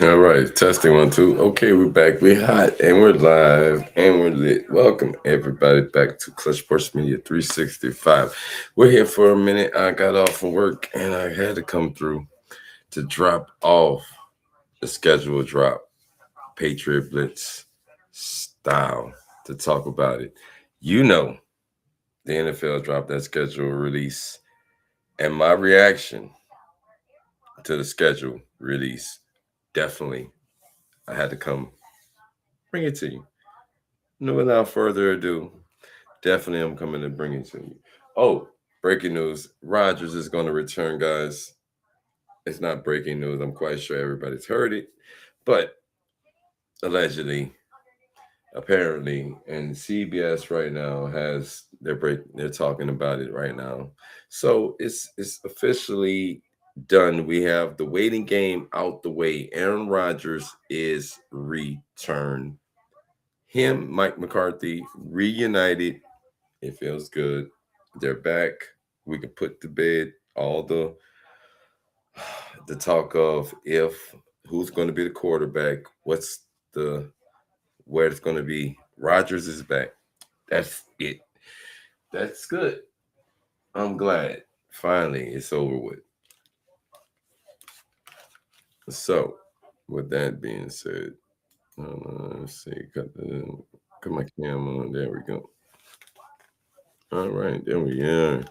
All right, testing one, two. Okay, we're back. We're hot and we're live and we're lit. Welcome everybody back to Clutch Sports Media 365. We're here for a minute. I got off from work and I had to come through to drop off the schedule drop, Patriot Blitz style to talk about it. You know, the NFL dropped that schedule release, and my reaction to the schedule release definitely I had to come bring it to you. No, without further ado, definitely I'm coming to bring it to you. Oh, breaking news. Rodgers is going to return, guys. It's not breaking news. I'm quite sure everybody's heard it. But allegedly, apparently, and CBS right now has they're talking about it right now. So it's officially done. We have the waiting game out the way. Aaron Rodgers is returned. Him, Mike McCarthy, reunited. It feels good. They're back. We can put to bed all the talk of if who's going to be the quarterback, what's the where it's going to be. Rogers is back. That's it. That's good. I'm glad. Finally, it's over with. So, with that being said, let's see. Cut my camera on. There we go. All right, there we are.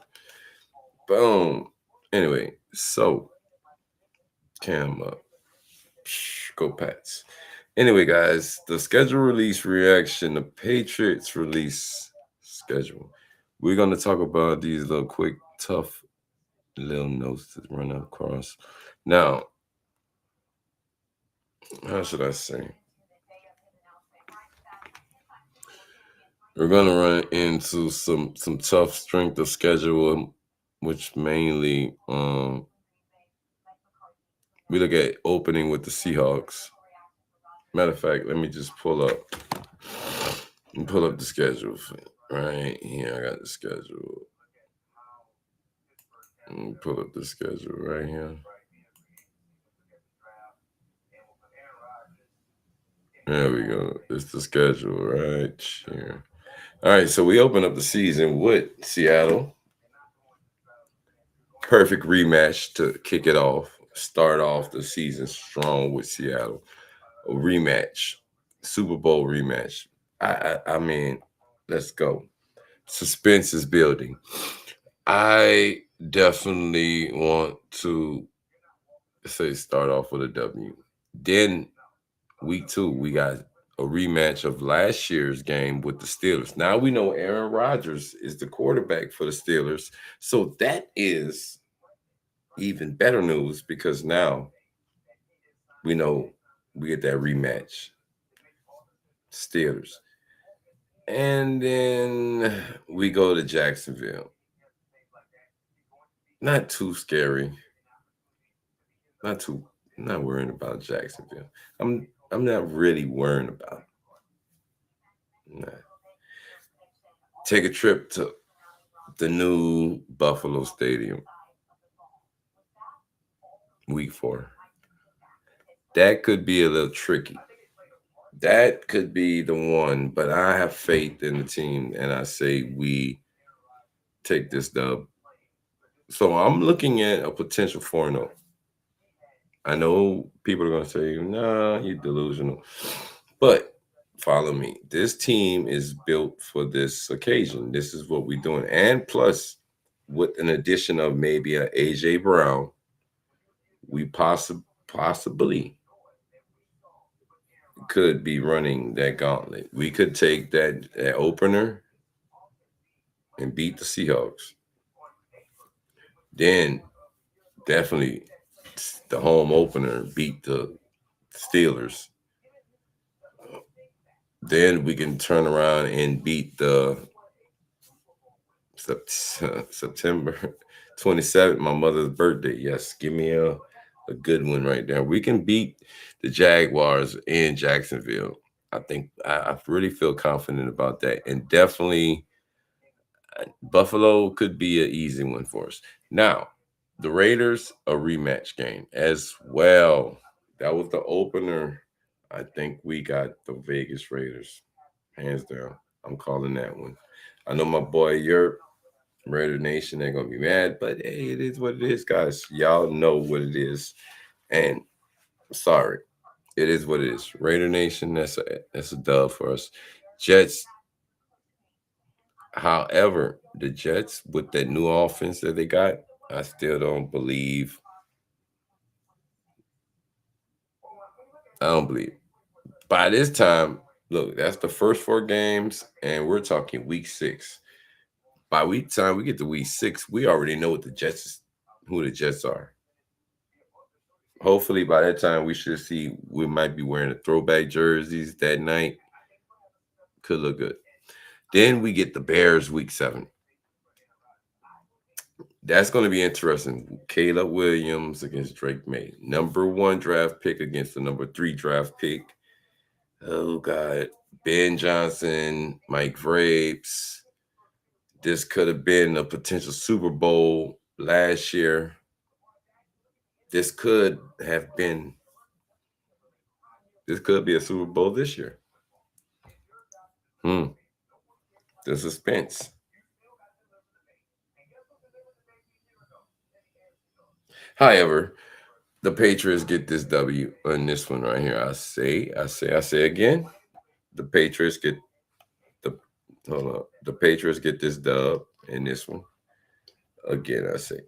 Boom. Anyway, so cam up. Go Pats. Anyway, guys, the schedule release reaction, the Patriots release schedule. We're going to talk about these little quick, tough little notes to run across. Now, how should I say? We're going to run into some tough strength of schedule, which mainly we look at opening with the Seahawks. Matter of fact, let me just pull up the schedule right here. I got the schedule. Let me pull up the schedule right here. There we go. It's the schedule right here. All right, so we open up the season with Seattle. Perfect rematch to kick it off. Start off the season strong with Seattle. A rematch, Super Bowl rematch. I mean, let's go. Suspense is building. I definitely want to say start off with a W. Then week two, we got a rematch of last year's game with the Steelers. Now we know Aaron Rodgers is the quarterback for the Steelers. So that is even better news because now we know we get that rematch. Steelers. And then we go to Jacksonville. Not too scary. Not too I'm not worrying about Jacksonville. I'm not really worrying about it. Nah. Take a trip to the new Buffalo Stadium, week four. That could be a little tricky. That could be the one, but I have faith in the team and I say we take this dub. So I'm looking at a potential 4-0. I know people are going to say, nah, you're delusional. But follow me. This team is built for this occasion. This is what we're doing. And plus, with an addition of maybe a AJ Brown, we possibly could be running that gauntlet. We could take that opener and beat the Seahawks. Then definitely the home opener beat the Steelers. Then we can turn around and beat the September 27th, my mother's birthday. Yes, give me a good one right there. We can beat the Jaguars in Jacksonville. I think I really feel confident about that. And definitely Buffalo could be an easy one for us. Now, the Raiders, a rematch game as well. That was the opener. I think we got the Vegas Raiders, hands down. I'm calling that one. I know my boy Europe, Raider Nation, they're gonna be mad, but hey, it is what it is, guys. Y'all know what it is, and sorry, it is what it is. Raider Nation, that's a dub for us. Jets, however, the Jets with that new offense that they got, I still don't believe. I don't believe. By this time, look, that's the first 4 games, and we're talking week 6. By week time we get to week 6, we already know what the Jets is, who the Jets are. Hopefully, by that time, we should see we might be wearing the throwback jerseys that night. Could look good. Then we get the Bears week 7. That's going to be interesting. Caleb Williams against Drake May. Number 1 draft pick against the number 3 draft pick. Oh, God. Ben Johnson, Mike Vrabes. This could have been a potential Super Bowl last year. This could have been, this could be a Super Bowl this year. Hmm. The suspense. However, the Patriots get this W on this one right here. I say again. The Patriots get the hold on. The Patriots get this dub in this one. Again, I say.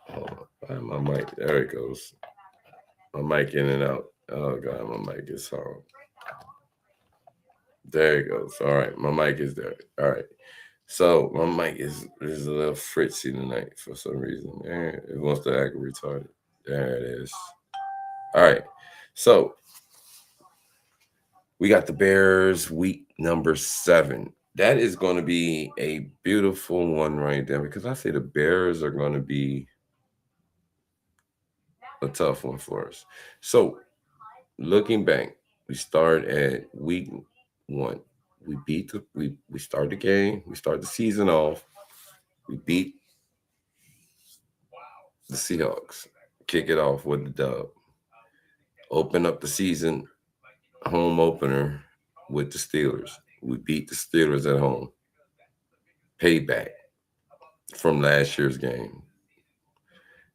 Hold on. Why my mic? There it goes. My mic in and out. Oh god, my mic is hard. There it goes. All right, my mic is there. All right. So my mic is a little fritzy tonight for some reason. It wants to act retarded. There it is. All right. So we got the Bears week number 7. That is going to be a beautiful one right there because I say the Bears are going to be a tough one for us. So looking back, we start at week 1. We start the game. We start the season off. We beat the Seahawks. Kick it off with the dub. Open up the season home opener with the Steelers. We beat the Steelers at home. Payback from last year's game.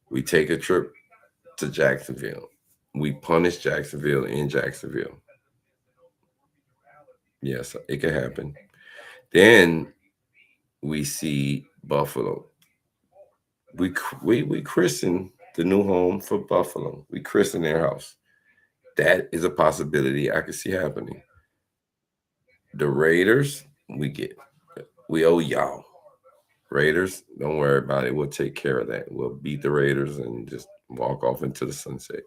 We take a trip to Jacksonville. We punish Jacksonville in Jacksonville. Yes, it can happen. Then we see Buffalo. We christen the new home for Buffalo. We christen their house. That is a possibility I can see happening. The Raiders, we owe y'all. Raiders, don't worry about it. We'll take care of that. We'll beat the Raiders and just walk off into the sunset.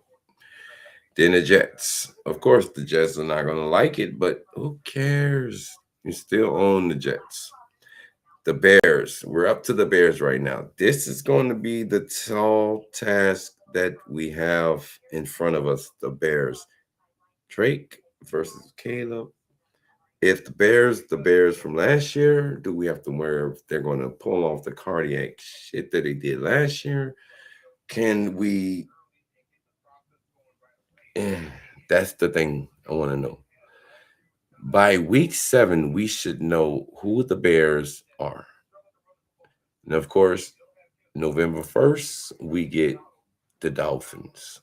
Then the Jets. Of course, the Jets are not going to like it, but who cares? You still own the Jets. The Bears. We're up to the Bears right now. This is going to be the tall task that we have in front of us. The Bears. Drake versus Caleb. If the Bears from last year, do we have to worry if they're going to pull off the cardiac shit that they did last year? Can we? eh, that's the thing I want to know. By week 7, we should know who the Bears are. And of course, November 1st, we get the Dolphins,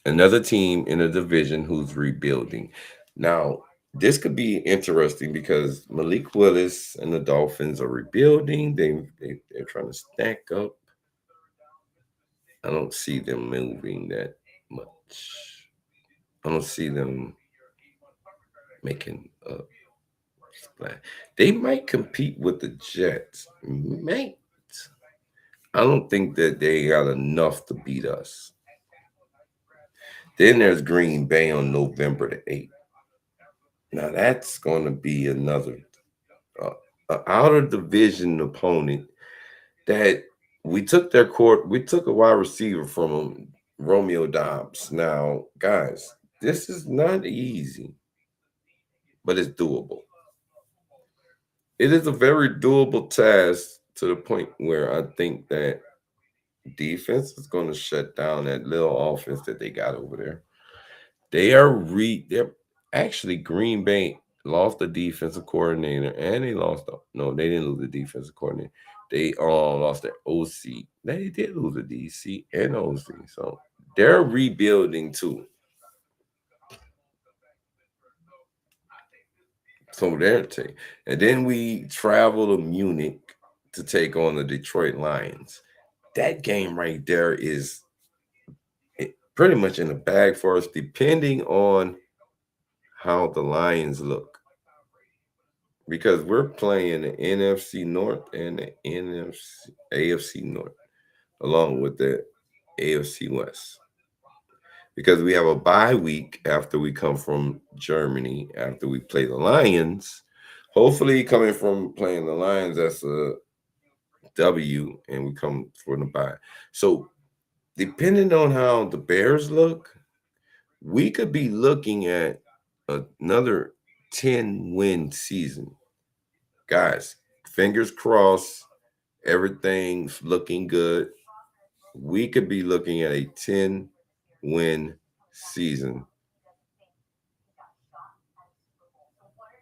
another team in a division who's rebuilding. Now, this could be interesting because Malik Willis and the Dolphins are rebuilding. They're trying to stack up. I don't see them moving that much. I don't see them making a splash. They might compete with the Jets. Might. I don't think that they got enough to beat us. Then there's Green Bay on November the 8th. Now that's going to be another outer division opponent that we took a wide receiver from him, Romeo Dobbs. Now, guys, this is not easy, but it's doable. It is a very doable task to the point where I think that defense is going to shut down that little offense that they got over there. They're actually Green Bay lost the defensive coordinator and they lost no, they didn't lose the defensive coordinator. They lost their OC. They did lose the DC and OC. So they're rebuilding too. So they're and then we travel to Munich to take on the Detroit Lions. That game right there is pretty much in the bag for us, depending on how the Lions look. Because we're playing the NFC North and the NFC AFC North, along with the AFC West. Because we have a bye week after we come from Germany, after we play the Lions. Hopefully, coming from playing the Lions, that's a W, and we come for the bye. So, depending on how the Bears look, we could be looking at another 10-win season. Guys, fingers crossed, everything's looking good. We could be looking at a 10-win season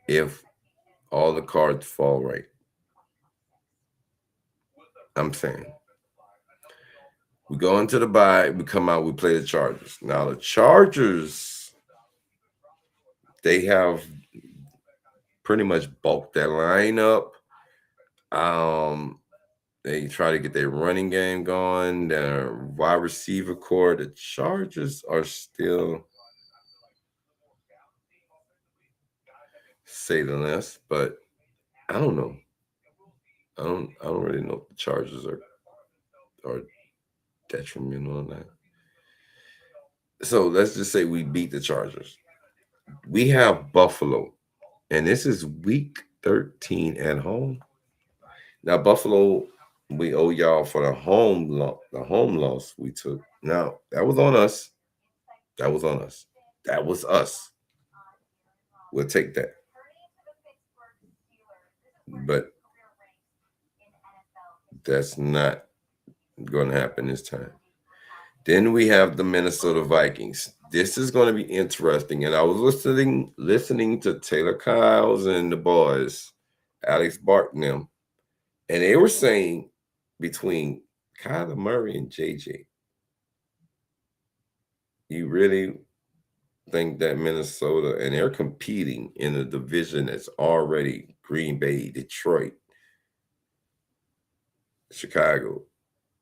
if all the cards fall right. I'm saying we go into the bye, we come out, we play the Chargers. Now the Chargers, they have pretty much bulked that line up. Um, they try to get their running game going, their wide receiver core. The Chargers are still, say the less, but I don't know. I don't really know if the Chargers are detrimental on that. So let's just say we beat the Chargers. We have Buffalo, and this is week 13 at home. Now Buffalo, we owe y'all for the home loss we took. Now that was on us. That was on us. That was us. We'll take that. But that's not going to happen this time. Then we have the Minnesota Vikings. This is going to be interesting. And I was listening to Taylor Kyles and the boys, Alex Bart and them, and they were saying between Kyler Murray and JJ, you really think that Minnesota, and they're competing in a division that's already Green Bay, Detroit, Chicago.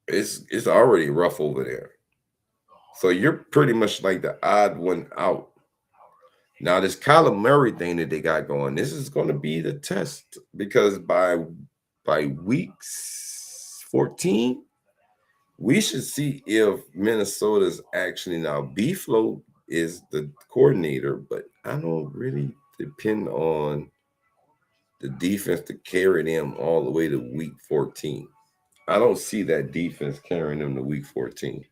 It's already rough over there. So you're pretty much like the odd one out. Now this Kyler Murray thing that they got going, this is going to be the test because by week 14, we should see if Minnesota's actually now B-Flow is the coordinator, but I don't really depend on the defense to carry them all the way to week 14. I don't see that defense carrying them to week 14.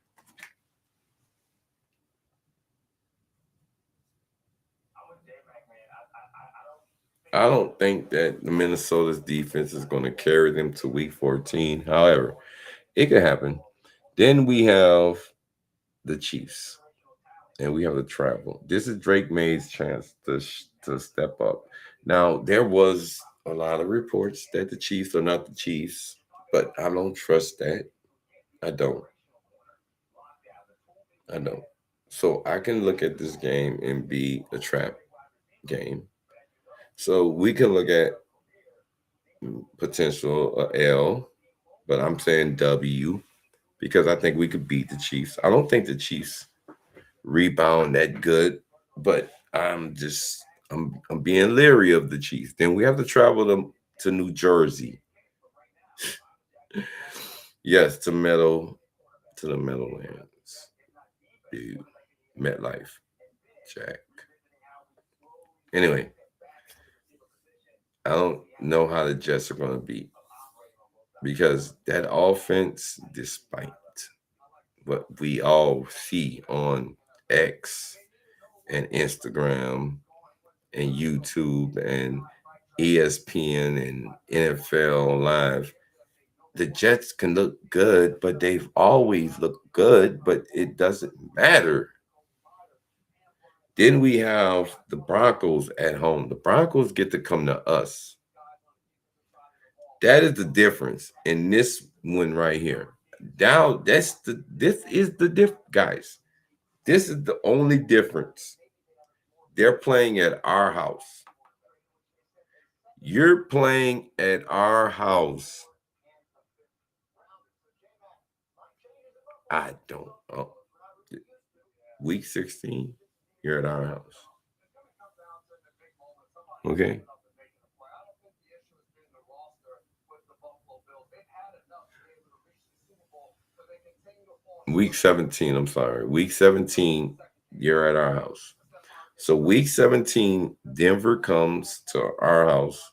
I don't think that the Minnesota's defense is going to carry them to week 14. However, it could happen. Then we have the Chiefs, and we have the travel. This is Drake May's chance to step up. Now, there was a lot of reports that the Chiefs are not the Chiefs, but I don't trust that. I don't. I don't. So I can look at this game and be a trap game. So we can look at potential L, but I'm saying W because I think we could beat the Chiefs. I don't think the Chiefs rebound that good, but I'm being leery of the Chiefs. Then we have to travel to New Jersey. Yes, to the Meadowlands. Dude, MetLife, Jack. Anyway, I don't know how the Jets are going to be because that offense, despite what we all see on X and Instagram and YouTube and ESPN and NFL Live, the Jets can look good, but they've always looked good, but it doesn't matter. Then we have the Broncos at home. The Broncos get to come to us. That is the difference in this one right here. Now this is the diff guys. This is the only difference. They're playing at our house. You're playing at our house. I don't know. Week 16, you're at our house. Okay. Week 17, I'm sorry. Week 17, you're at our house. So week 17, Denver comes to our house.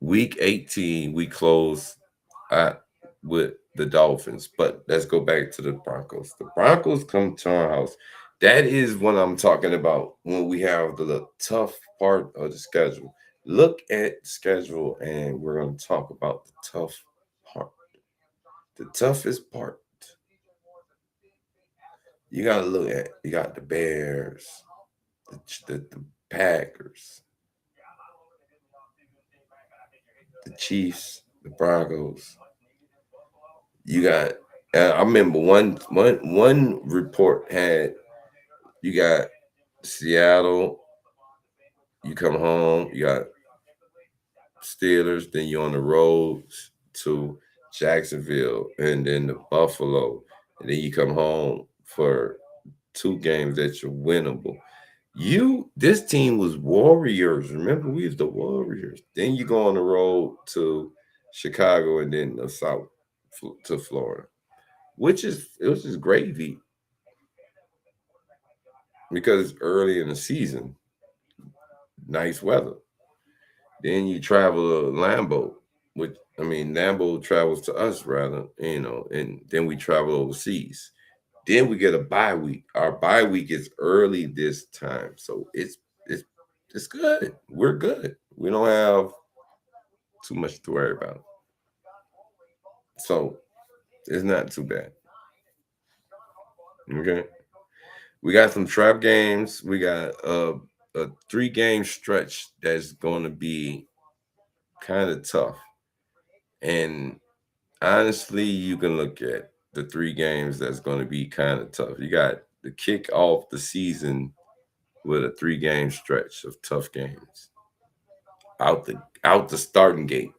Week 18, we close at with the Dolphins. But let's go back to the Broncos. The Broncos come to our house. That is what I'm talking about when we have the tough part of the schedule. Look at the schedule, and we're going to talk about the tough part. The toughest part. You got to look at. You got the Bears, the Packers, the Chiefs, the Broncos. You got. I remember one report had you got Seattle. You come home. You got Steelers. Then you're on the road to Jacksonville, and then the Buffalo, and then you come home for two games that you're winnable. This team was Warriors. Remember, we was the Warriors. Then you go on the road to Chicago and then the South to Florida, which is gravy because early in the season, nice weather. Then you travel to Lambeau, which I mean Lambeau travels to us rather, and then we travel overseas. Then we get a bye week. Our bye week is early this time, so it's it's good. We're good. We don't have too much to worry about, so it's not too bad. Okay, we got some trap games. We got a 3 game stretch that's going to be kind of tough, and honestly, you can look at the 3 games that's going to be kind of tough. You got the kick off the season with a 3 game stretch of tough games. Out the starting gate.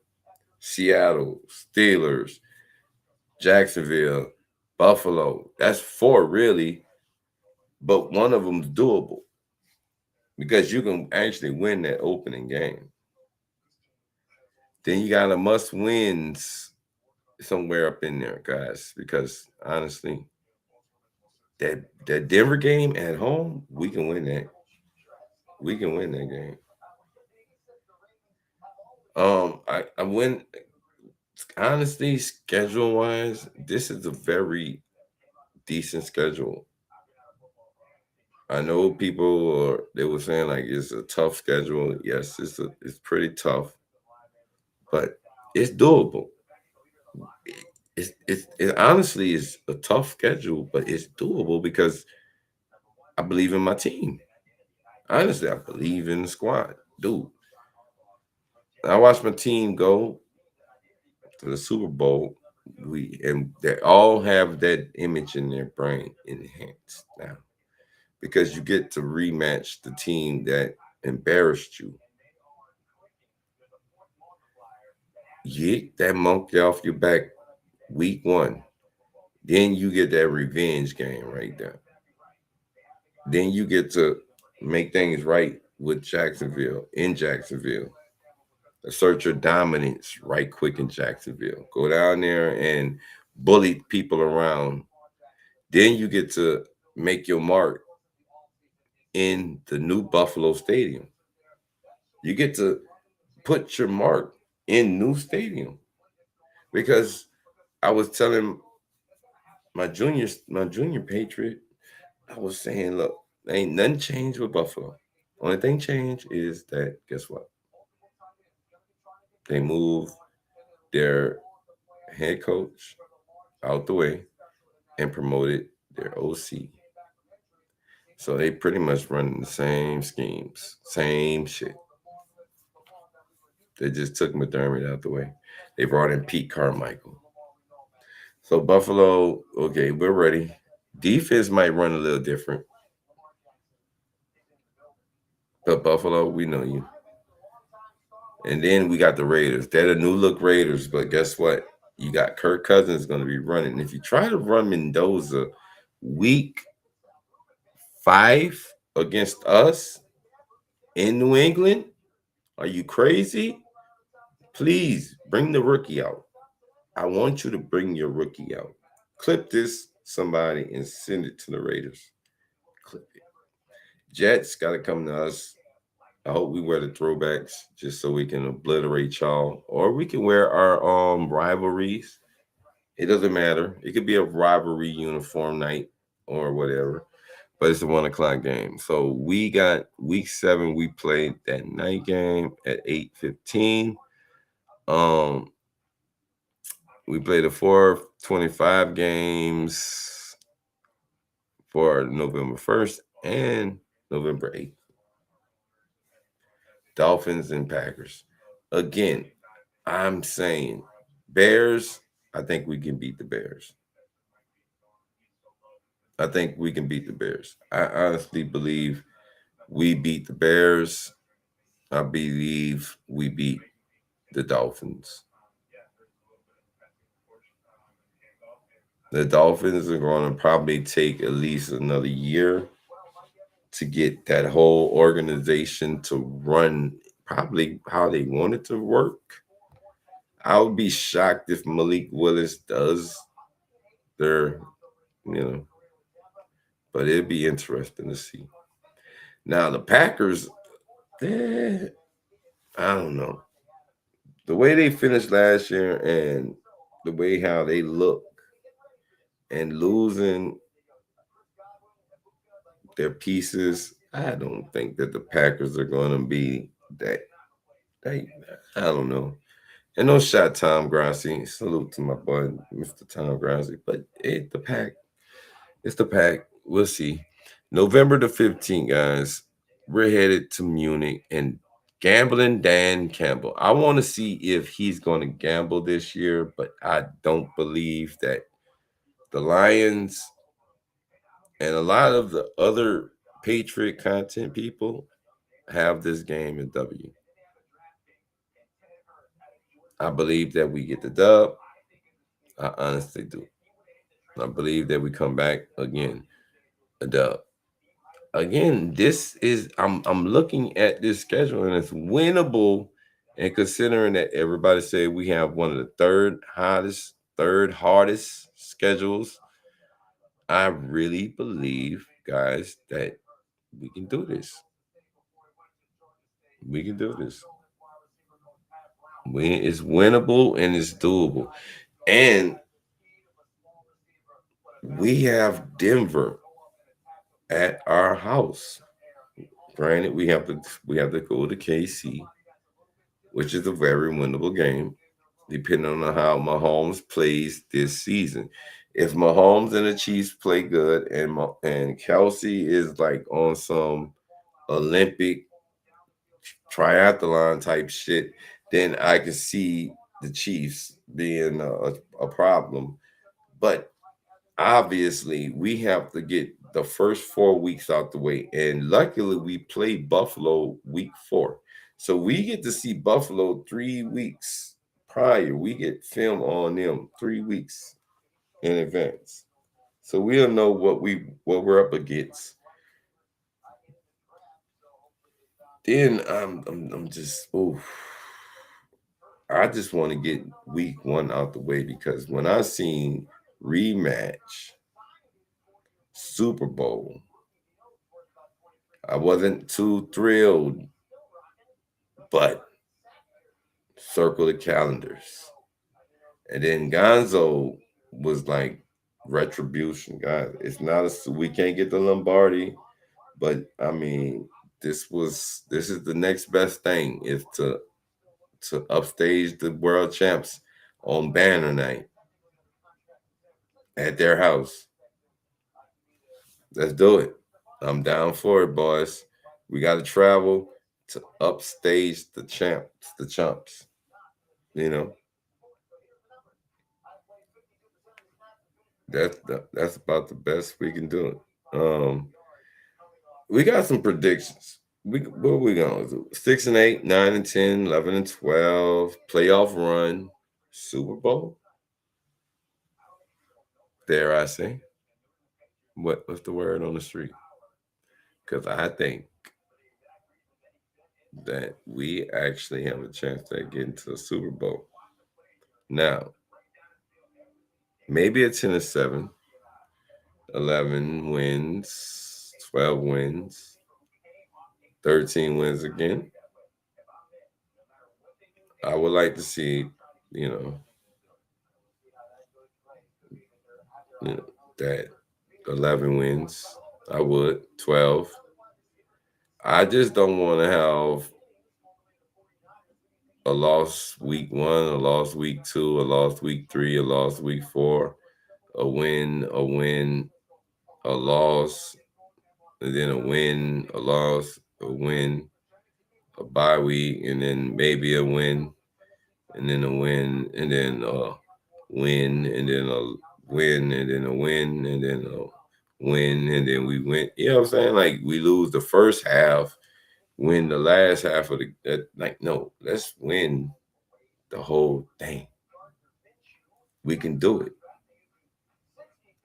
Seattle, Steelers, Jacksonville, Buffalo. That's 4 really, but one of them's doable because you can actually win that opening game. Then you got a must wins somewhere up in there, guys, because honestly, that Denver game at home, we can win that. We can win that game. I win honestly, schedule wise, this is a very decent schedule. I know people they were saying like it's a tough schedule. Yes, it's pretty tough, but it's doable. It honestly is a tough schedule, but it's doable because I believe in my team. Honestly, I believe in the squad, dude. I watched my team go to the Super Bowl. And they all have that image in their brain enhanced now because you get to rematch the team that embarrassed you. Get that monkey off your back week 1. Then you get that revenge game right there. Then you get to make things right with Jacksonville in Jacksonville. Assert your dominance right quick in Jacksonville. Go down there and bully people around. Then you get to make your mark in the new Buffalo Stadium. You get to put your mark in new stadium because I was telling my junior Patriot, I was saying, look, ain't nothing changed with Buffalo. Only thing changed is that guess what? They moved their head coach out the way and promoted their OC. So they pretty much running the same schemes, same shit. They just took McDermott out the way. They brought in Pete Carmichael. So Buffalo, okay, we're ready. Defense might run a little different, but Buffalo, we know you. And then we got the Raiders. They're the new look Raiders, but guess what? You got Kirk Cousins going to be running. And if you try to run Mendoza week 5 against us in New England, are you crazy? Please bring the rookie out. I want you to bring your rookie out. Clip this, somebody, and send it to the Raiders. Clip it. Jets got to come to us. I hope we wear the throwbacks just so we can obliterate y'all, or we can wear our rivalries. It doesn't matter. It could be a rivalry uniform night or whatever, but it's a 1 o'clock game. So we got week 7. We played that night game at 8:15. Um, we played the 4:25 games for November 1st and November 8th. Dolphins and Packers. Again, I'm saying Bears, I think we can beat the Bears. I think we can beat the Bears. I honestly believe we beat the Bears. I believe we beat the Dolphins. The Dolphins are going to probably take at least another year to get that whole organization to run probably how they want it to work. I would be shocked if Malik Willis does their, you know, but it'd be interesting to see. Now the Packers, eh, I don't know. The way they finished last year and the way how they look and losing their pieces, I don't think that the Packers are going to be that. They, I don't know. And no shot, Tom Grassi. Salute to my boy, Mr. Tom Grassi. But the pack, it's the pack. We'll see. November the 15th, guys. We're headed to Munich and gambling Dan Campbell. I want to see if he's going to gamble this year, but I don't believe that the Lions and a lot of the other Patriot content people have this game in W. I believe that we get the dub. I honestly do. I believe that we come back again a dub. Again, this is I'm looking at this schedule and it's winnable. And considering that everybody said we have one of the third hardest schedules, I really believe, guys, that we can do this. We can do this. It's winnable and it's doable. And we have Denver at our house. Granted, we have to go to KC, which is a very winnable game, depending on how Mahomes plays this season. If Mahomes and the Chiefs play good, and Kelsey is like on some Olympic triathlon type shit, then I can see the Chiefs being a problem. But obviously we have to get the first 4 weeks out the way, and luckily we play Buffalo week 4, so we get to see Buffalo 3 weeks prior. We get film on them 3 weeks in advance, so we'll know what we're up against. Then I'm just, oh, I just want to get week 1 out the way, because when I seen rematch Super Bowl, I wasn't too thrilled, but circle the calendars. And then Gonzo was like, retribution, guys. It's not we can't get the Lombardi, but I mean, this is the next best thing, is to upstage the world champs on banner night at their house. Let's do it. I'm down for it, boys. We got to travel to upstage the chumps. You know, that's about the best we can do. We got some predictions. What we gonna do? 6 and 8, 9 and 10, 11 and 12, playoff run, Super Bowl. Dare I say? What's the word on the street? Because I think that we actually have a chance to get into the Super Bowl. Now, maybe a 10 and 7, 11 wins, 12 wins, 13 wins again. I would like to see, you know, you know that 11 wins. I would 12. I just don't want to have a loss week 1, a loss week 2, a loss week 3, a loss week 4, a win, a loss, and then a win, a loss, a win, a bye week, and then maybe a win, and then a win, and then a win, and then a win, and then a win, and then a win, and then we win. You know what I'm saying? Like we lose the first half, win the last half of like no, let's win the whole thing. We can do it.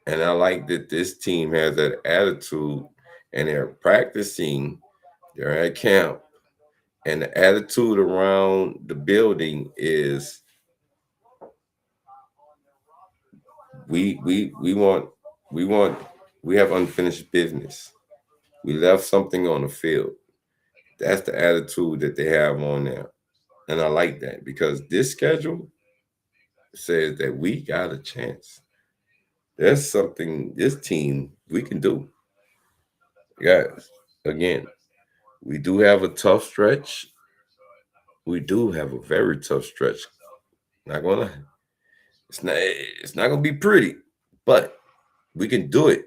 And I like that this team has that attitude and they're practicing, they're at camp, and the attitude around the building is we want we want we have unfinished business. We left something on the field. That's the attitude that they have on there. And I like that because this schedule says that we got a chance. There's something this team we can do. Guys, again, we do have a tough stretch. We do have a very tough stretch. Not gonna lie. It's not gonna be pretty, but we can do it.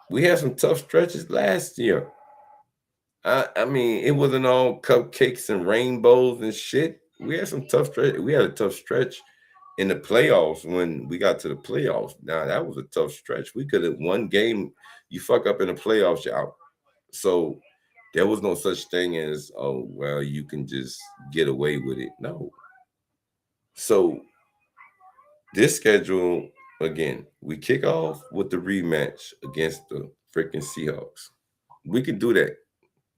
We had some tough stretches last year. I mean, it wasn't all cupcakes and rainbows and shit. We had some tough stretch. We had a tough stretch in the playoffs when we got to the playoffs. Now that was a tough stretch. We could have one game. You fuck up in the playoffs, you're out. So there was no such thing as oh well, you can just get away with it. No. So this schedule again, we kick off with the rematch against the freaking Seahawks. We can do that.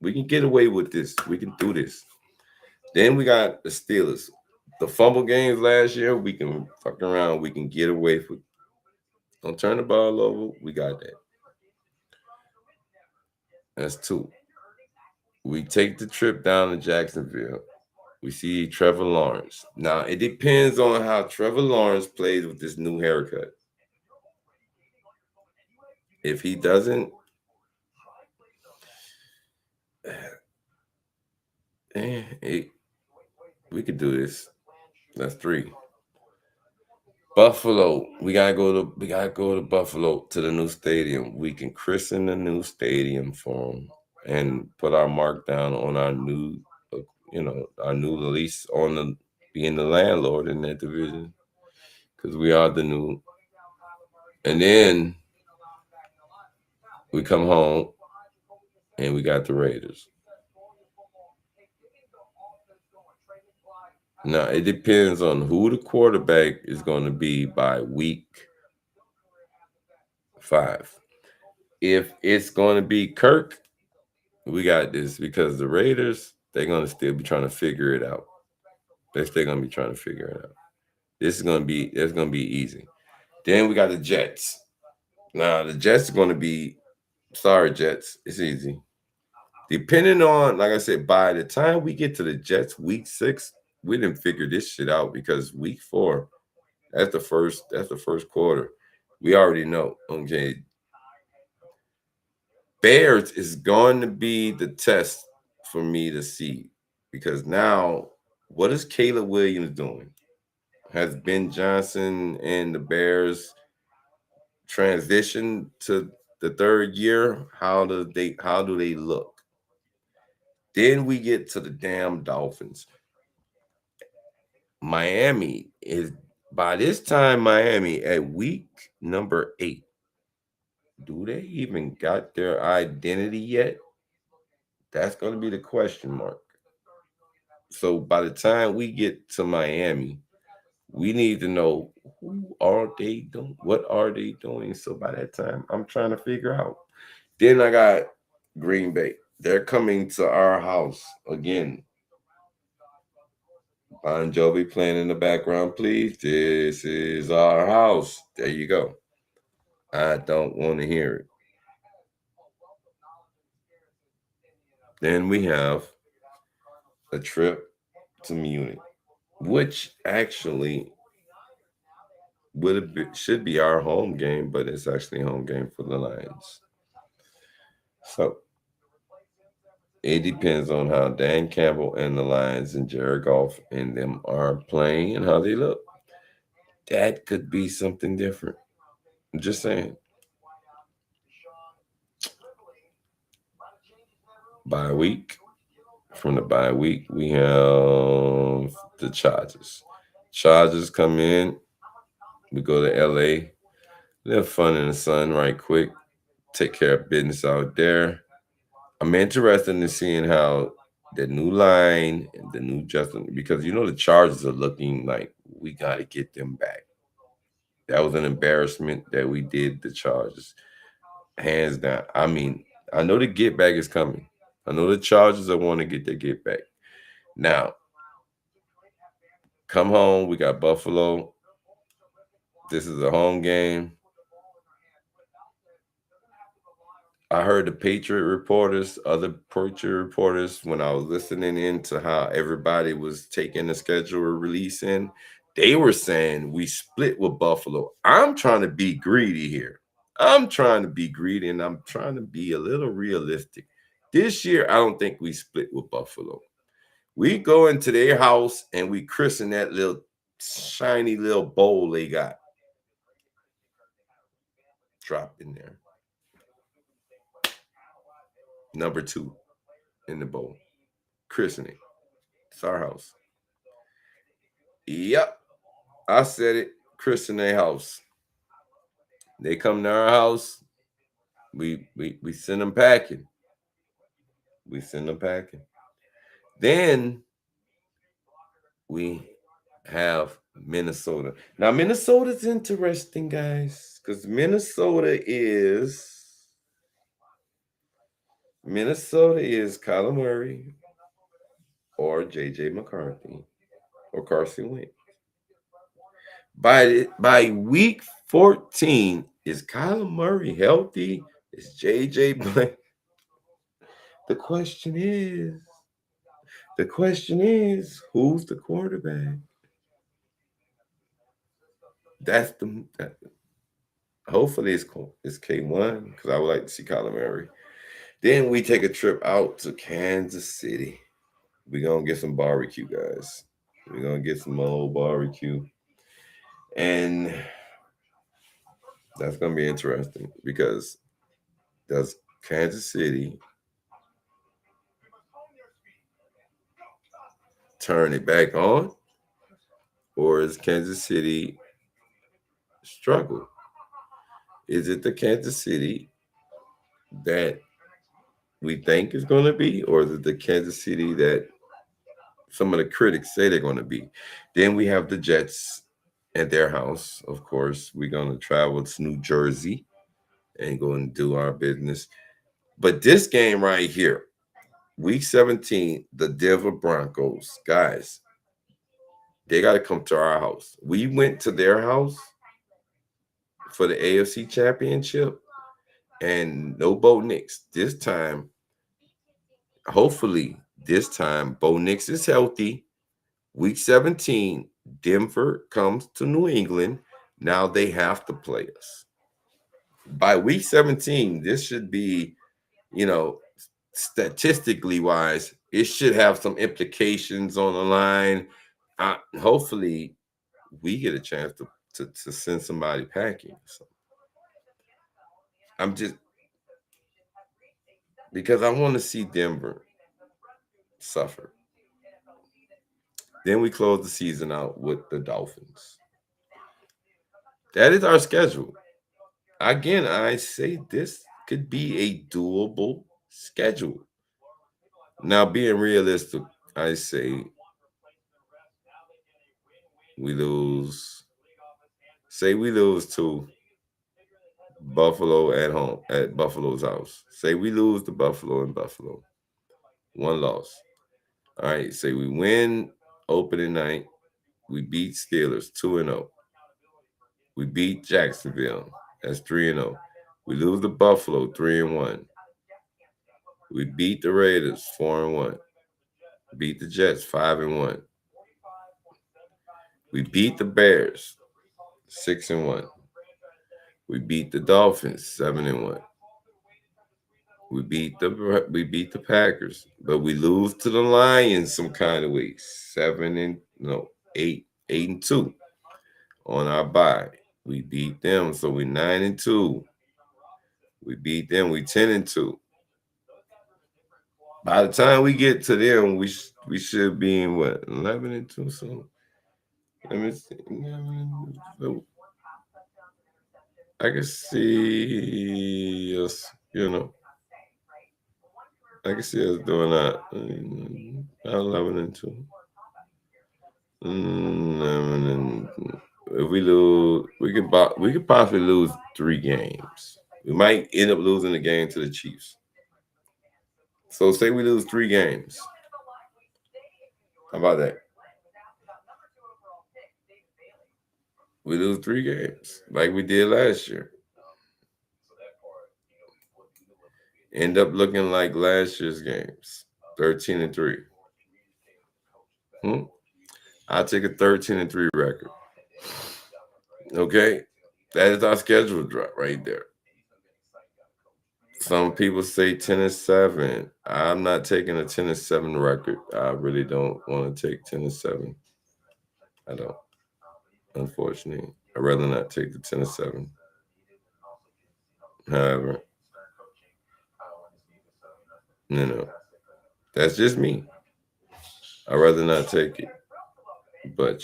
We can get away with this. We can do this. Then we got the Steelers. The fumble games last year, we can fuck around. We can get away with. Don't turn the ball over. We got that. That's two. We take the trip down to Jacksonville. We see Trevor Lawrence. Now it depends on how Trevor Lawrence plays with this new haircut. If he doesn't, it, we could do this. That's three. Buffalo. We gotta go to Buffalo to the new stadium. We can christen the new stadium for them and put our mark down on our new, our new lease on the being the landlord in that division because we are the new. And then we come home and we got the Raiders. Now it depends on who the quarterback is going to be by week 5. If it's going to be Kirk, we got this because the Raiders they're going to still be trying to figure it out. They're still going to be trying to figure it out. This is going to be it's going to be easy. Then we got the Jets. Now the Jets are going to be sorry Jets. It's easy. Depending on like I said, by the time we get to the Jets week 6, we didn't figure this shit out because week 4 that's the first quarter. We already know. Okay, Bears is going to be the test for me to see because now what is Caleb Williams doing? Has Ben Johnson and the Bears transitioned to the third year? How do they look? Then we get to the damn Dolphins. Miami is by this time Miami at week number 8. Do they even got their identity yet? That's going to be the question mark. So by the time we get to Miami, we need to know who are they doing? What are they doing? So by that time, I'm trying to figure out. Then I got Green Bay. They're coming to our house again. Bon Jovi playing in the background, please. This is our house. There you go. I don't want to hear it. Then we have a trip to Munich, which actually should be our home game, but it's actually home game for the Lions. So it depends on how Dan Campbell and the Lions and Jared Goff and them are playing and how they look. That could be something different. I'm just saying. Bye week. From the bye week, we have the Chargers. Chargers come in. We go to LA. Live fun in the sun right quick. Take care of business out there. I'm interested in seeing how the new line and the new Justin, because the Chargers are looking like we got to get them back. That was an embarrassment that we did the Chargers, hands down. I mean, I know the get back is coming. I know the Chargers are want to get their get back. Now, come home. We got Buffalo. This is a home game. I heard the Patriot reporters, other Patriot reporters, when I was listening into how everybody was taking the schedule release in, they were saying we split with Buffalo. I'm trying to be greedy here. I'm trying to be greedy and I'm trying to be a little realistic. This year, I don't think we split with Buffalo. We go into their house and we christen that little shiny little bowl they got dropped in there. Number 2 in the bowl. Christening. It's our house. Yep, I said it. Chris in their house. They come to our house. We send them packing. We send them packing. Then we have Minnesota. Now Minnesota's interesting, guys, because Minnesota is Kyler Murray or JJ McCarthy or Carson Wentz. By week 14, is Kyler Murray healthy? Is JJ playing? The question is, who's the quarterback? That's hopefully it's K1 because I would like to see Kyler Murray. Then we take a trip out to Kansas City. We're gonna get some barbecue, guys. We're gonna get some old barbecue. And that's gonna be interesting because does Kansas City turn it back on? Or is Kansas City struggle? Is it the Kansas City that we think is going to be, or is it the Kansas City that some of the critics say they're going to be? Then we have the Jets at their house. Of course, we're going to travel to New Jersey and go and do our business. But this game right here, week 17, the Denver Broncos, guys, they got to come to our house. We went to their house for the AFC Championship and no Bo Nix. This time, hopefully, this time, Bo Nix is healthy. Week 17, Denver comes to New England. Now they have to play us. By week 17, this should be, you know, statistically wise, it should have some implications on the line. Hopefully, we get a chance to send somebody packing. So I'm just because I want to see Denver suffer. Then we close the season out with the Dolphins. That is our schedule. Again, I say this could be a doable schedule. Now, being realistic, I say we lose. Say we lose to Buffalo at home at Buffalo's house. Say we lose to Buffalo in Buffalo. One loss. All right. Say we win opening night. We beat Steelers 2-0. We beat Jacksonville. That's 3-0. We lose to Buffalo 3-1. We beat the Raiders 4-1. Beat the Jets 5-1. We beat the Bears 6-1. We beat the Dolphins 7-1. We beat the Packers, but we lose to the Lions some kind of way. 8-2 on our bye. We beat them, so we 9-2. We beat them. We 10-2. By the time we get to them, we should be in what 11-2. So let me see. So I can see us. I can see us doing that. 11-2. And if we lose, we could possibly lose 3 games. We might end up losing the game to the Chiefs. So say we lose 3 games. How about that? We lose 3 games like we did last year. End up looking like last year's games, 13-3. Hmm? I'll take a 13-3 record. Okay, that is our schedule drop right there. Some people say 10-7. I'm not taking a 10-7 record. I really don't want to take 10-7. I don't. Unfortunately, I'd rather not take the 10-7. However, that's just me. I'd rather not take it. But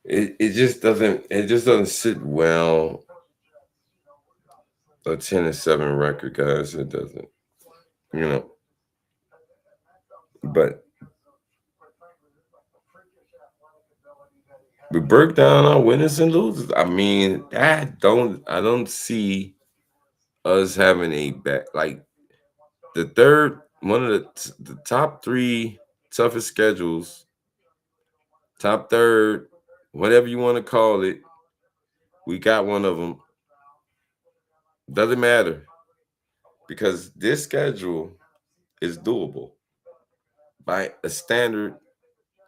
it just doesn't sit well, a 10-7 record, guys. It doesn't. You know. But we broke down our winners and losers. I mean, I don't see us having a back like the third one of the top 3 toughest schedules, top third, whatever you want to call it. We got one of them. Doesn't matter because this schedule is doable by a standard,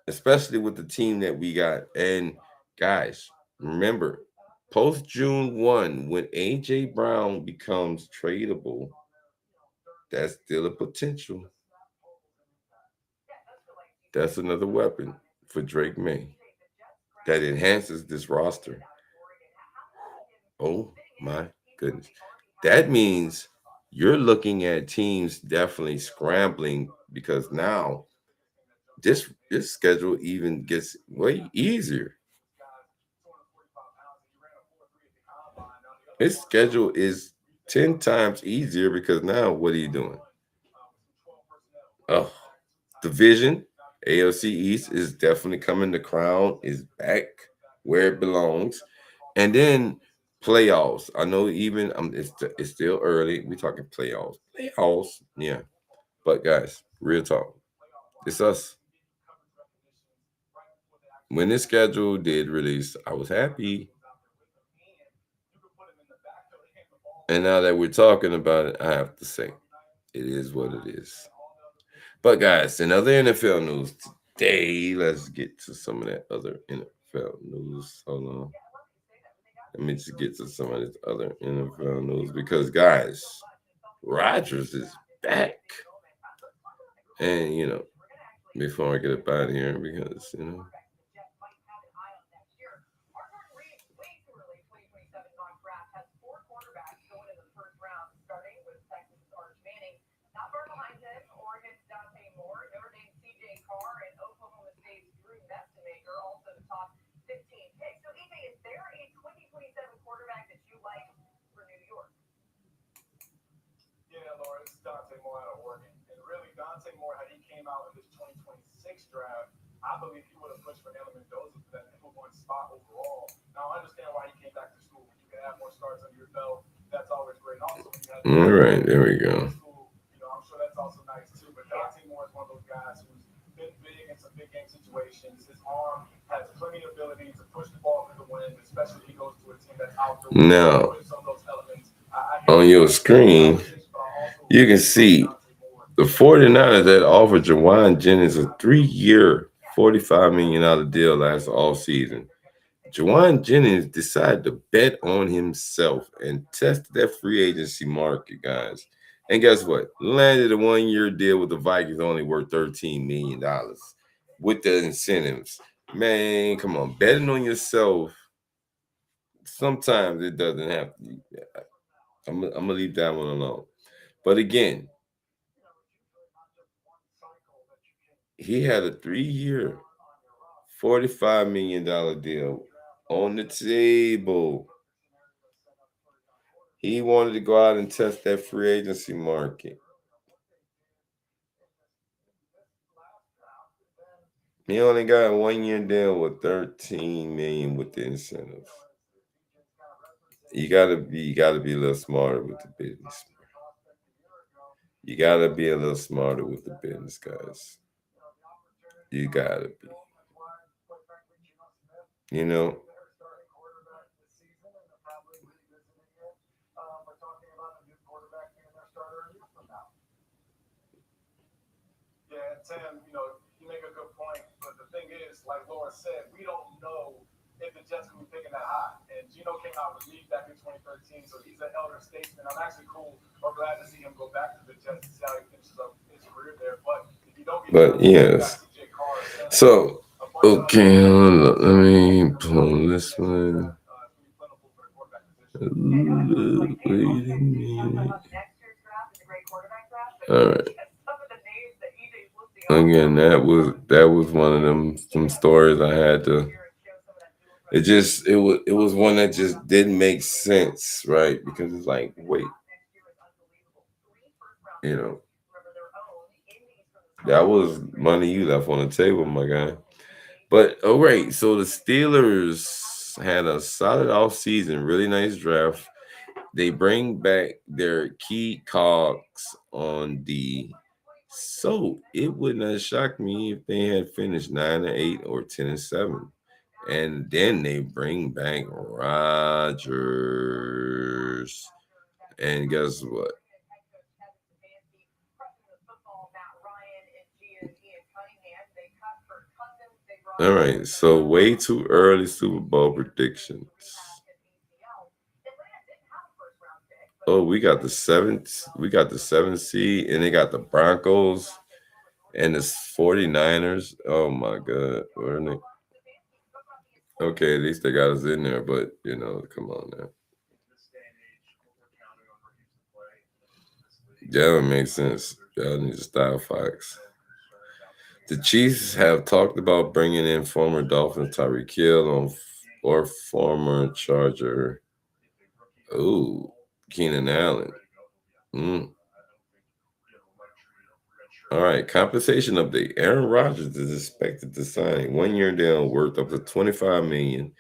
especially with the team that we got. And guys, remember, post June 1, when AJ Brown becomes tradable, that's still a potential. That's another weapon for Drake May that enhances this roster. Oh my goodness. That means you're looking at teams definitely scrambling because now this schedule even gets way easier. This schedule is 10 times easier because now what are you doing? Oh, division, AFC East is definitely coming. The crown is back where it belongs. And then playoffs. I know even it's still early. We're talking playoffs. Playoffs, yeah. But guys, real talk. It's us. When this schedule did release, I was happy. And now that we're talking about it, I have to say, it is what it is. But guys, in other NFL news today, let's get to some of that other NFL news. Hold on. Let me just get to some of this other NFL news because guys, Rodgers is back. And before I get up out of here, because all right, there we go. Now, on your screen, you can see the 49ers that offered Jawan Jennings a 3-year, $45 million deal last offseason. Jawan Jennings decided to bet on himself and tested that free agency market, guys. And guess what? Landed a 1-year deal with the Vikings, only worth $13 million with the incentives. Man, come on. Betting on yourself, sometimes it doesn't have to. I'm going to leave that one alone. But again, he had a 3-year, $45 million deal on the table. He wanted to go out and test that free agency market. He only got a 1-year deal with $13 million with the incentives. You gotta be a little smarter with the business. You gotta be a little smarter with the business, guys. You gotta be. You know, but yes. So, okay, hold up. Let me pull this one. Wait a minute. All right. Again, that was one of them some stories I had to. It was one that just didn't make sense, right? Because it's like, wait, you know, that was money you left on the table, my guy. But all right, so the Steelers had a solid off season, really nice draft. They bring back their key cogs on D. So it would not shock me if they had finished 9-8 or 10-7. And then they bring back Rodgers. And guess what? All right, so way too early Super Bowl predictions. Oh, we got the seventh seed, and they got the Broncos and the 49ers. Oh my god. Weren't they? Okay, at least they got us in there, but come on now. Yeah, that makes sense. Y'all need to style Fox. The Chiefs have talked about bringing in former Dolphins Tyreek Hill or former Charger. Ooh, Keenan Allen. Mm. All right, compensation update. Aaron Rodgers is expected to sign a 1-year deal worth up to $25 million.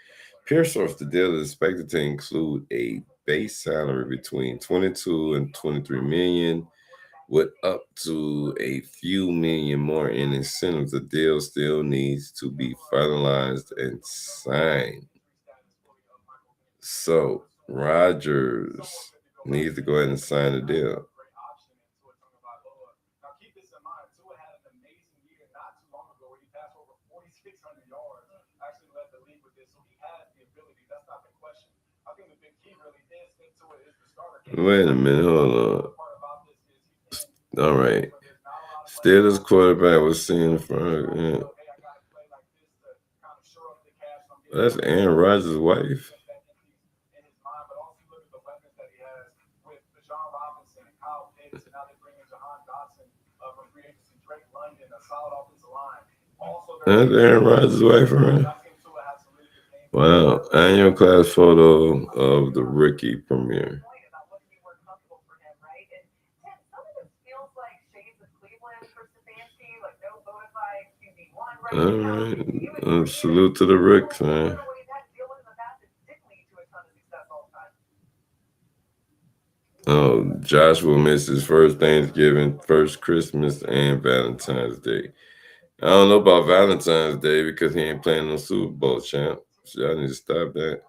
Peer source, the deal is expected to include a base salary between 22 and 23 million, with up to a few million more in incentives. The deal still needs to be finalized and signed. So Rodgers needs to go ahead and sign the deal. Wait a minute, hold on. All right. Steelers quarterback was seen in front of. Yeah. That's Aaron Rodgers' wife. That's Aaron Rodgers' wife, right? Wow. Annual class photo of the rookie premiere. All right. Salute to the Ricks, man. Oh, Josh will miss his first Thanksgiving, first Christmas, and Valentine's Day. I don't know about Valentine's Day because he ain't playing no Super Bowl, champ. So y'all need to stop that.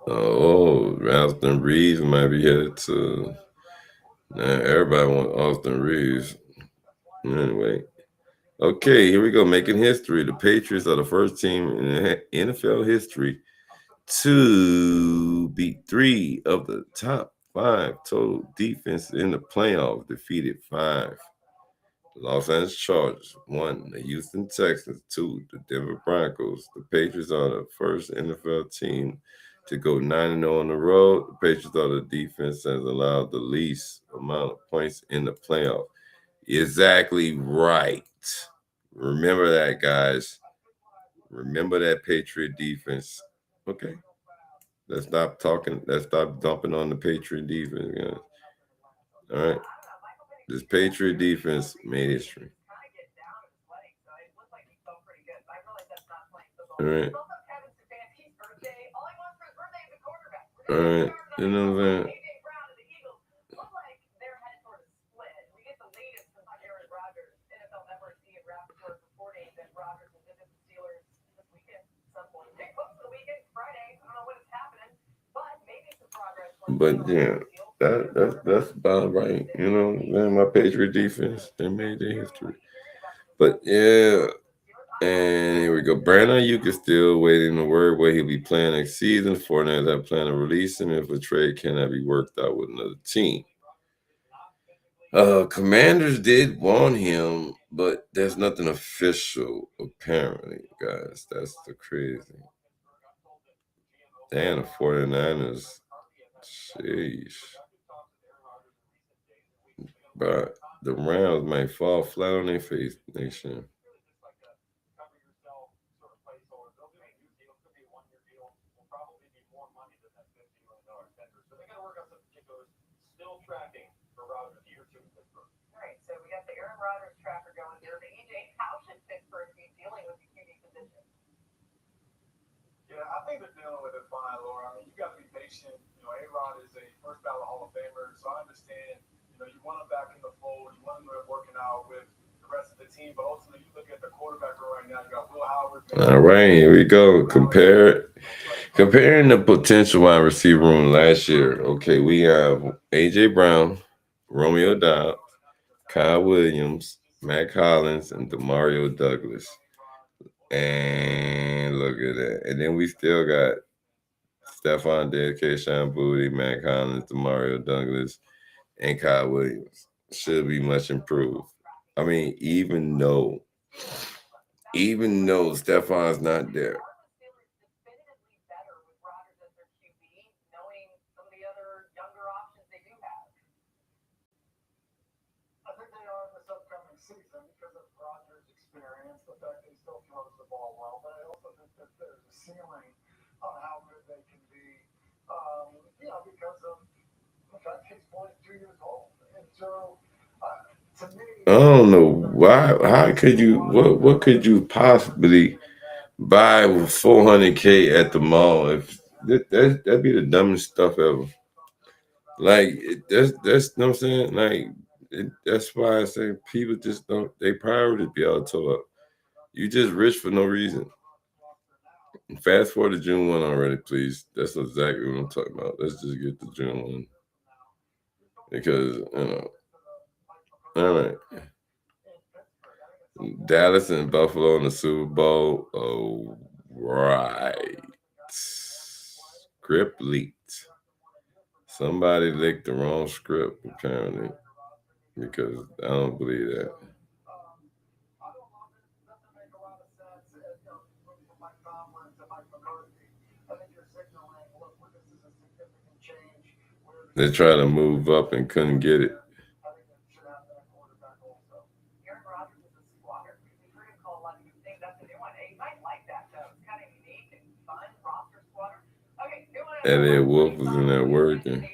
Oh, Austin Reeves might be headed to. Now everybody wants Austin Reeves. Anyway, okay, here we go. Making history. The Patriots are the first team in NFL history to beat three of the top five total defense in the playoffs. Defeated five. Los Angeles Chargers, one. The Houston Texans, two. The Denver Broncos. The Patriots are the first NFL team to go 9-0 on the road. The Patriots are the defense that has allowed the least amount of points in the playoff. Exactly right. Remember that, guys. Remember that Patriot defense. Okay. Let's stop talking. Let's stop dumping on the Patriot defense, guys. All right. This Patriot defense made history. All right. All right. You know what I'm saying? But yeah, that's about right. You know, man, my Patriot defense, they made their history. But yeah, and here we go. Brandon, you can still waiting to word where he'll be playing next season. Fortnite have plan to release him if a trade cannot be worked out with another team. Commanders did want him, but there's nothing official apparently, guys. That's the crazy. Damn, the 49ers. Sheesh. But the Rams might fall flat on their face, nation. All right, here we go. Comparing the potential wide receiver room last year. Okay, we have AJ Brown, Romeo Dobbs, Kyle Williams, Matt Collins, and Demario Douglas. And look at that. And then we still got Stephon Diggs, Keyshawn Booty, Matt Collins, Demario Douglas, and Kyle Williams. Should be much improved. I mean, even though Stephon's not there. I don't know why. How could you? What could you possibly buy with 400K at the mall? If that'd be the dumbest stuff ever. Like that's you know what I'm saying. Like that's why I say people just don't. They priorities be all tore up. You just rich for no reason. Fast forward to June 1 already, please. That's exactly what I'm talking about. Let's just get to June 1 because All right. Dallas and Buffalo in the Super Bowl. Oh, right. script leaked. Somebody leaked the wrong script, apparently, because I don't believe that. They tried to move up and couldn't get it. Elliot Wolf was in there working.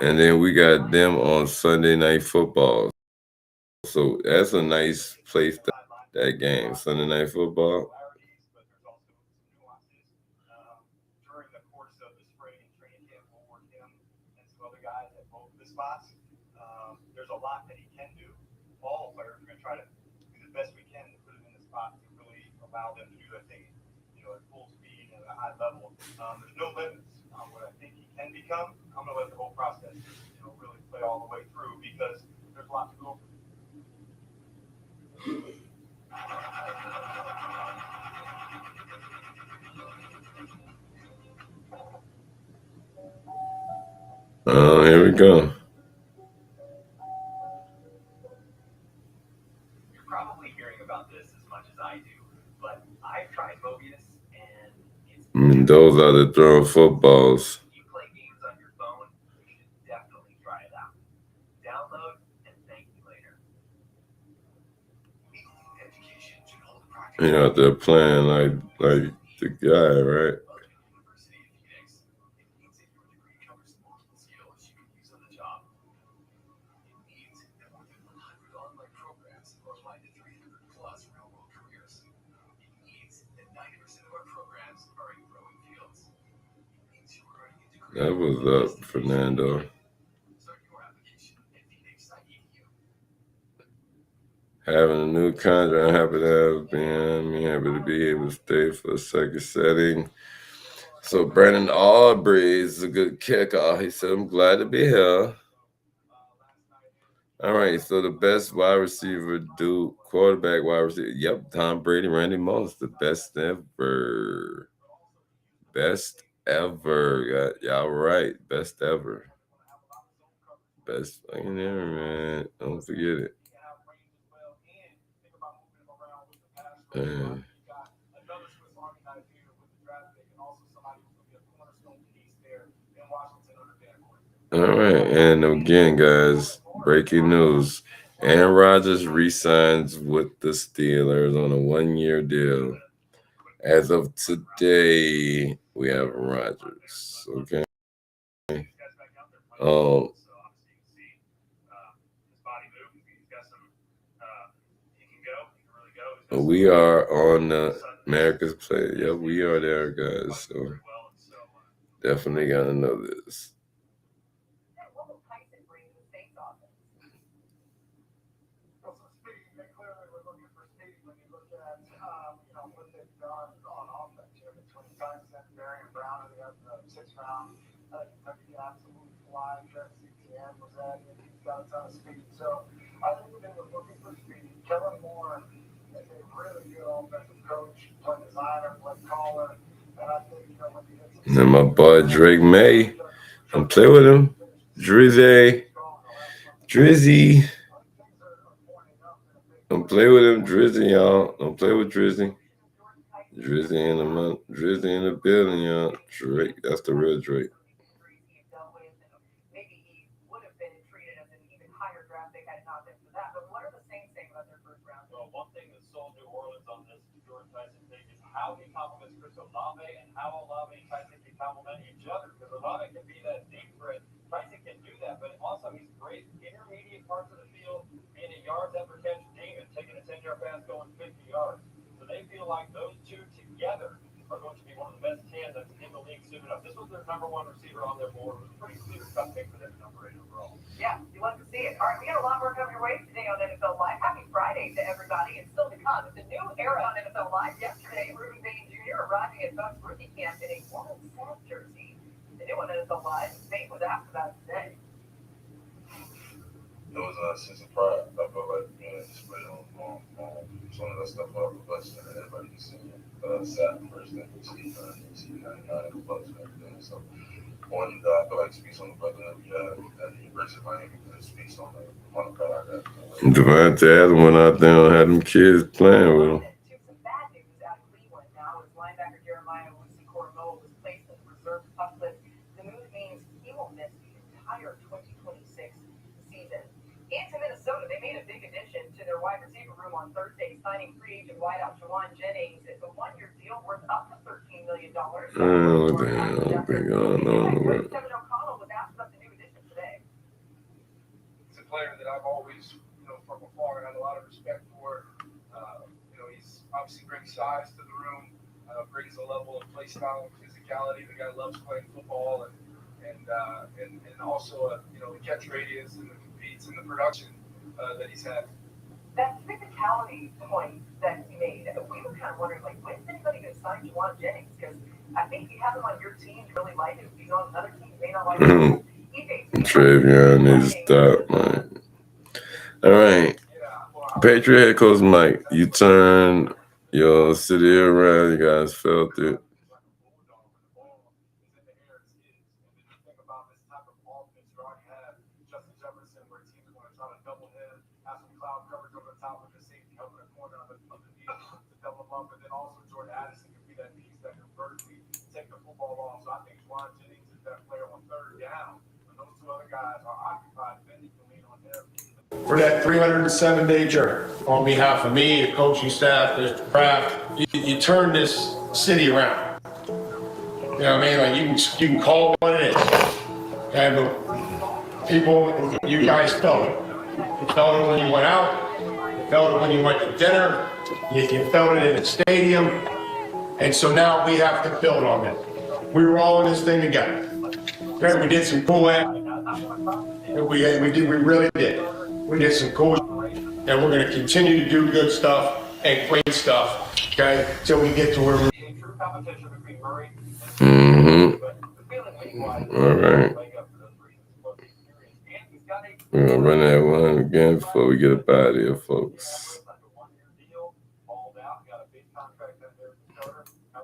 And then we got them on Sunday Night Football. So that's a nice place to that game. Sunday Night Football. Here we go. Those are the throwing footballs. You know, they're playing like the guy, right? That was up, Fernando. Having a new contract, I'm happy to have been. I'm happy to be able to stay for a second setting. So Brandon Aubrey is a good kicker. He said, I'm glad to be here. All right, so the best wide receiver, quarterback wide receiver. Yep, Tom Brady, Randy Moss, the best ever. Best ever. Y'all right. Best ever. Best fucking ever, man. Don't forget it. Man. All right, and again, guys, breaking news. Aaron Rodgers re-signs with the Steelers on a 1-year deal. As of today, we have Rodgers. Okay. We are on America's Play. Yeah, we are there, guys. So definitely gotta know this. And my boy Drake Maye, don't play with him. Drizzy. Don't play with him, Drizzy, y'all. Don't play with Drizzy. Drizzy in the building, y'all. Drake, that's the real Drake. one of that stuff off the bus, and everybody just sat first and see 99 and the bus and everything. So one I feel like speaks on the brother that we have at the University of Miami, that speaks on the brother I got. Devontae Adams went out there and had them kids playing with him. Some bad news out of Cleveland now as linebacker Jeremiah was placed in the reserve pup list. The move means he will miss the entire 2026 season. Into Minnesota, they made a big addition to their wide receiver room on Thursday, signing free agent wideout Juwan Jennings. It's a one-year deal worth up to $13 million. What the hell been going on? Kevin O'Connell was asked about the new addition today. He's a player that I've always, from afar, had a lot of respect for. He's obviously brings size to the room, brings a level of play style and physicality. The guy loves playing football, and also the catch radius and the competes and the production that he's had. That physicality point that he made, we were kind of wondering, when's anybody going to sign Juwan Jennings? Because I think you have him on your team, you really like him. If he's on another team, you may not like him. Travion needs to stop, man. All right. Patriot head coach Mike, you turned your city around. You guys felt it. Take the football off. So I think Juwan Jennings is that player on third down. When those two other guys are occupied, then you can lean on him. For that 307-day journey, on behalf of me, the coaching staff, Mr. Kraft, you turn this city around. You know what I mean? You can call it what it is. Okay, but people, you guys felt it. You felt it when you went out. You felt it when you went to dinner. You felt it in the stadium. And so now we have to build on that. We were all in this thing together. Okay, we did some cool act. We really did. We did some cool, and we're going to continue to do good stuff and great stuff. Okay, till we get to where we. All right. We're gonna run that one again before we get up out of here, folks.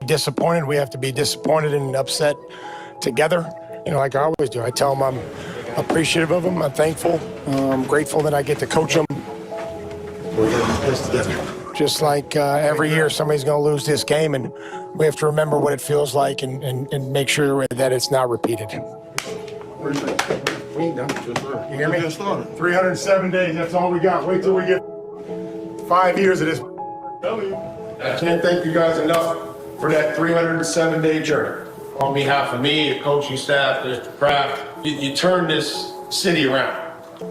Disappointed. We have to be disappointed and upset together, like I always do. I tell them I'm appreciative of them. I'm thankful. I'm grateful that I get to coach them. We're going to this together. Just like every year, somebody's going to lose this game, and we have to remember what it feels like and make sure that it's not repeated. You hear me? 307 days. That's all we got. Wait till we get 5 years of this. I can't thank you guys enough for that 307-day journey. On behalf of me, the coaching staff, Mr. Kraft, you turn this city around. You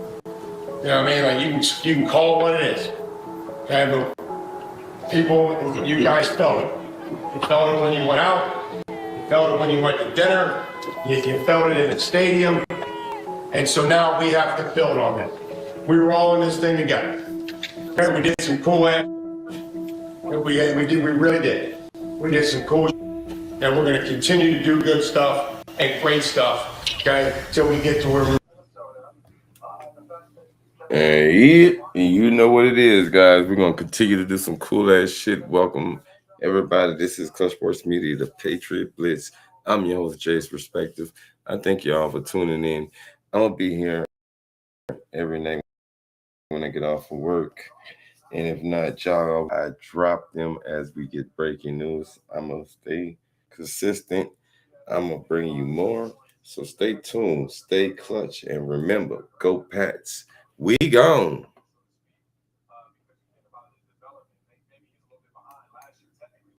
know what I mean? You can call it what it is. Okay, but people, you guys felt it. You felt it when you went out. You felt it when you went to dinner. You felt it in the stadium. And so now we have to build on that. We were all in this thing together. Okay, we did some cool act. We really did. We did some cool, and we're going to continue to do good stuff and great stuff, okay, till we get to where we. And you know what it is, guys. We're going to continue to do some cool ass shit. Welcome, everybody. This is Clutch Sports Media, the Patriot Blitz. I'm your host, Jay's Perspective. I thank y'all for tuning in. I'm going to be here every night when I get off of work. And if not, y'all, I drop them as we get breaking news. I'm going to stay consistent. I'm going to bring you more. So stay tuned, stay clutch, and remember, go Pats. We gone.